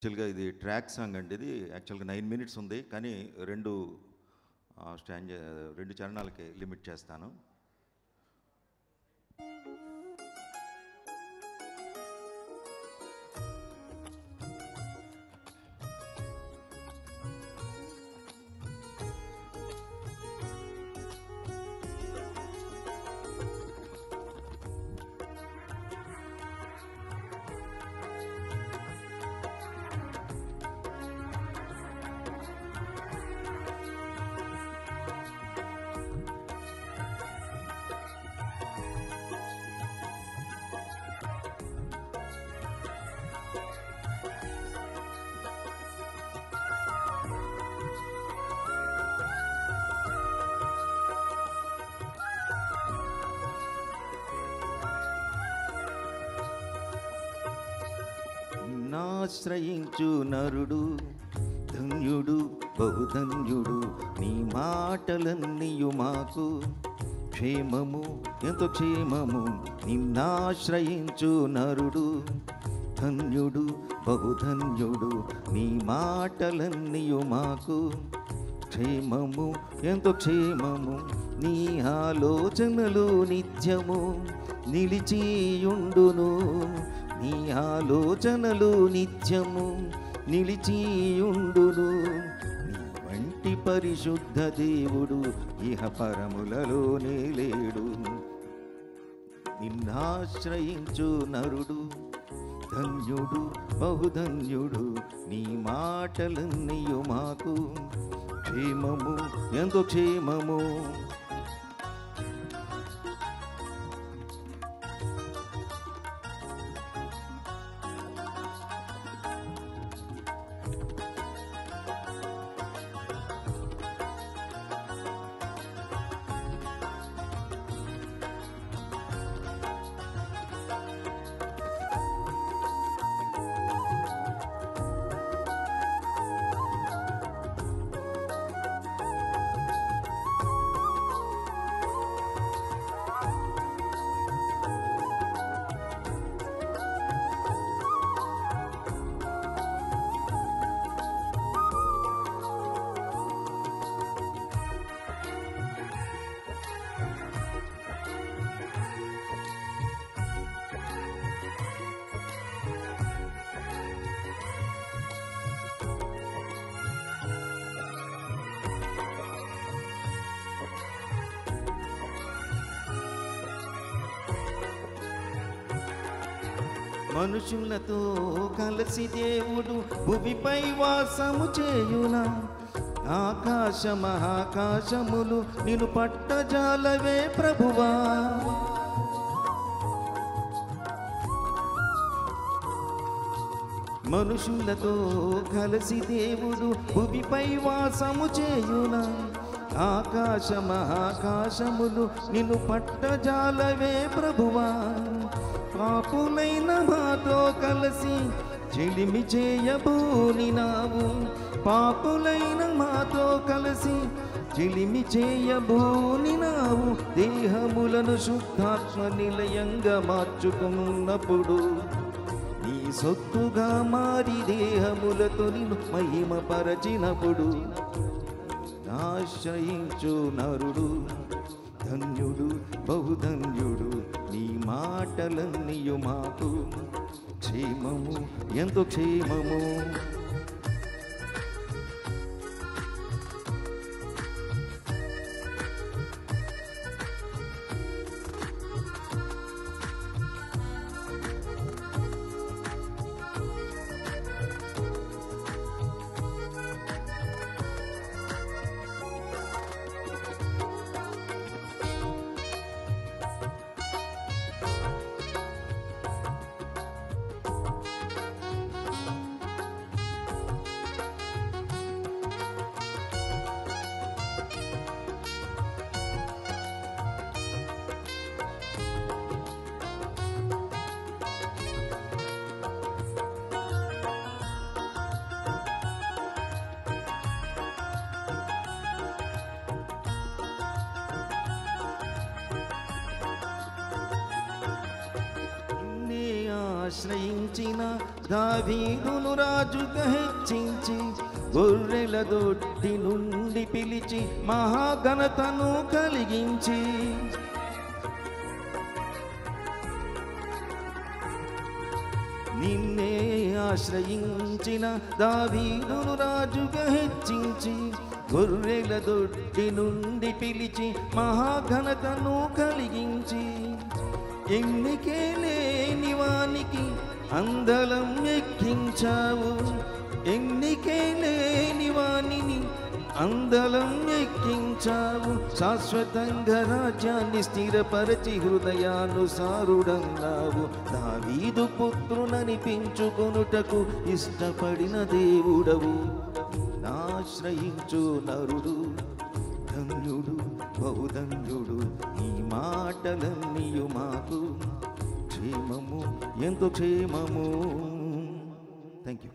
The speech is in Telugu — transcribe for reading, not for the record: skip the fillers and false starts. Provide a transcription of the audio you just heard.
యాక్చువల్‌గా ఇది ట్రాక్ సాంగ్ అండి ఇది. యాక్చువల్‌గా 9 మినిట్స్ ఉంది. కానీ 2 2 చరణాలకి లిమిట్ చేస్తాను. నాశ్రయించు నరుడు ధన్యుడు బహుధన్యుడు, నీ మాటలన్నీయు మాకు క్షేమము ఎంతో క్షేమము. నిన్నాశ్రయించు నరుడు ధన్యుడు బహుధన్యుడు, నీ మాటలన్నీయు మాకు క్షేమము ఎంతో క్షేమము. నీ ఆలోచనలు నిత్యము నిలిచియుండును, నీ ఆలోచనలు నిత్యము నిలిచియుండును. నీ వంటి పరిశుద్ధ దేవుడు ఇహ పరములలోనే లేడు. నిన్నాశ్రయించు నరుడు ధన్యుడు బహుధన్యుడు, నీ మాటలన్నీయు మాకు క్షేమము ఎంతో క్షేమము. మనుషులతో కలిసి దేవుడు భూమిపై వాసము చేయునా, ఆకాశ మహాకాశములు నిన్ను పట్టజాలవే ప్రభువా. మనుషులతో కలిసి దేవుడు భూమిపై వాసము చేయునా, ఆకాశ మహాకాశములు నిన్ను పట్టజాలవే ప్రభువా. పాపులైన మాతో కలిసి చెలిమి చేయబోనినావు, పాపులైన మాతో కలిసి చెలిమి చేయబోనినావు. దేహములను శుద్ధాత్మ నిలయంగా మార్చుకున్నప్పుడు నీ సొత్తుగా మారి దేహములతో నిన్ను మహిమపరచినప్పుడు. ఆశ్రయించు నరుడు ధన్యుడు బహుధన్యుడు, నీ మాటలన్నీయు మాకు క్షేమము ఎంతో క్షేమము. ఆశ్రయించు ఆశ్రయించిన దావీదును రాజుగా హెచ్చించి గొర్రెల దొడ్డి నుండి పిలిచి మహాఘనతను కలిగించి నిన్నే ఆశ్రయించిన దావీదును రాజుగా హెచ్చించి గొర్రెల దొడ్డి నుండి పిలిచి మహాఘనతను కలిగించి ఎన్నికే లేని వానికి అందలం ఎక్కించావు ఎన్నికే లేని వానిని అందలం ఎక్కించావు శాశ్వతంగా రాజ్యాన్ని స్థిరపరచి హృదయానుసారుడన్నావు దావీదు పుత్రుననిపించుకొనుటకు ఇష్టపడిన దేవుడవు ఆశ్రయించు నరుడు ధన్యుడు బహుధన్యుడు ఈ మాటలన్నీయు మాకు క్షేమము ఎంతో క్షేమము థ్యాంక్ యూ